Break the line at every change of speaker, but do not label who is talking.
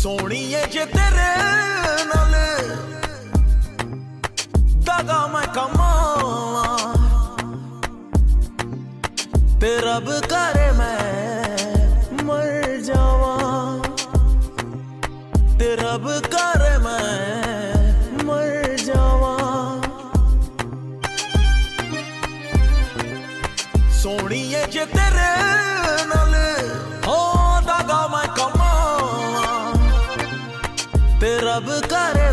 सोहणीए जे तेरे नाल दगा मैं कमां ते रब करे मैं मर जावां ते रब करे मैं मर जावां। सोहणीए जे तेरे नाल हो दगा मैं कमां ते रब करे